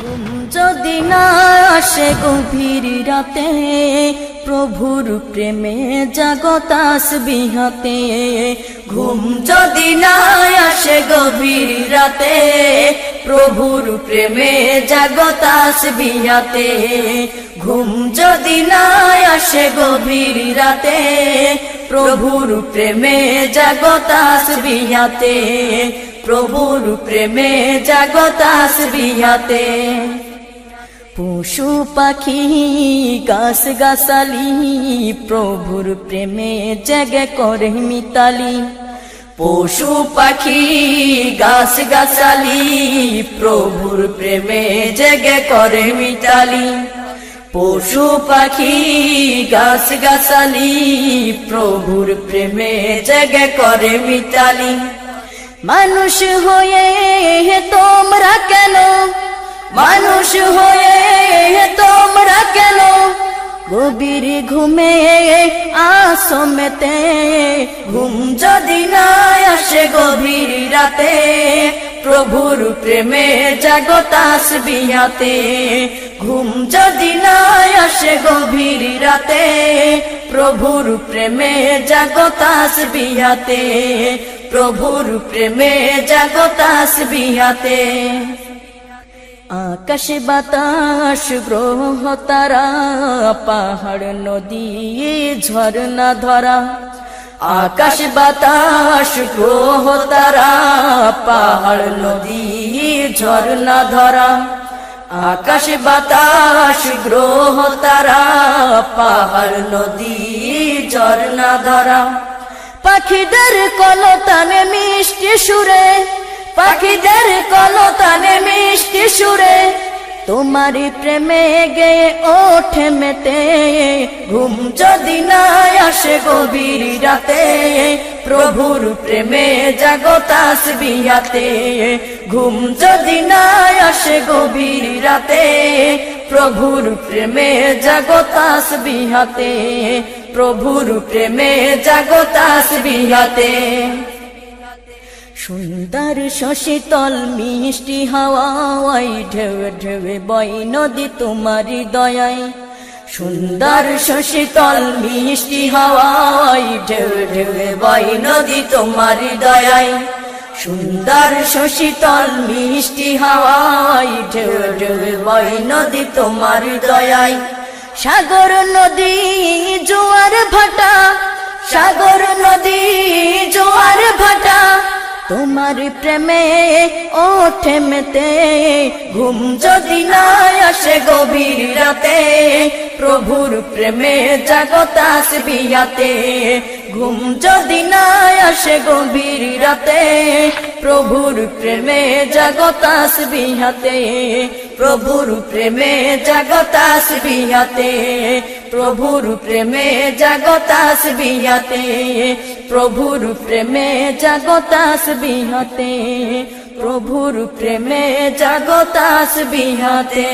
ঘুম যদি না আসে গভীর রাতে, প্রভুর প্রেমে জাগো তাসবিহাতে। ঘুম যদি না আসে গভীর রাতে, প্রভুর প্রেমে জাগো তাসবিহাতে। ঘুম যদি না আসে গভীর রাতে, প্রভুর প্রেমে জাগো তাসবিহাতে। প্রভুর প্রেমে জাগো তাসবিহাতে। পশু পাখি গাছ গাছালি, প্রভুর প্রেমে জেগে করে মিতালি। পশু পাখি গাছ গাছালি, প্রভুর প্রেমে জেগে করে মিতালি। পশু পাখি গাছ গাছালি, প্রভুর প্রেমে জেগে করে মিতালি। মানুষ হয়ে তোমরা কেন, মানুষ হয়ে তোমরা কেন গভীর ঘুমে আসো মেতে। ঘুম যদি না আসে গভীর রাতে, প্রভুর প্রেমে জাগো তাসবিহাতে। ঘুম যদি না আসে গভীর রাতে, প্রভুর প্রেমে জাগো তাসবিহাতে। প্রভুর প্রেমে জাগো তাসবিহাতে। আকাশ বাতাস গ্রহ তারা, পাহাড় নদী ঝরনা ধরা। আকাশ বাতাস গ্রহ তারা, পাহাড় নদী ঝরনা ধরা। আকাশ বাতাস গ্রহ তারা, পাহাড় নদী ঝরনা ধরা। পাখিদের কলতানে মিষ্টি সুরে, পাখিদের কলতানে মিষ্টি সুরে, তোমারি প্রেমে গেয়ে ওঠে মেতে। ঘুম যদি না আসে গভীর রাতে, প্রভুর প্রেমে জাগো তাসবিহাতে। ঘুম যদি না আসে গভীর রাতে, প্রভুর প্রেমে জাগো তাসবিহাতে। প্রভুর প্রেমে জাগো তাসবিহাতে। সুন্দর শশীতল মিষ্টি হাওয়ায়, ঢেউ ঢেউ বয় নদী তোমারি দয়ায়। সুন্দর শশীতল মিষ্টি হাওয়ায়, ঢেউ ঢেউ বয় নদী তোমারি দয়ায়। সুন্দর শশীতল মিষ্টি হাওয়ায়, ঢেউ ঢেউ বয় নদী তোমারি দয়ায়। সাগর নদী জোয়ার ভাটা, সাগর নদী জোয়ার ভাটা, তোমার প্রেমে ওঠে মেতে। ঘুম যদি না আসে গভীর রাতে, প্রভুর প্রেমে জাগো তাসবিহাতে। ঘুম যদি না আসে গভীর রাতে, প্রভুর প্রেমে জাগো তাসবিহাতে। প্রভুর প্রেমে জাগো তাসবিহাতে। প্রভুর প্রেমে জাগো তাসবিহাতে। প্রভুর প্রেমে জাগো তাসবিহাতে। প্রভুর প্রেমে জাগো তাসবিহাতে।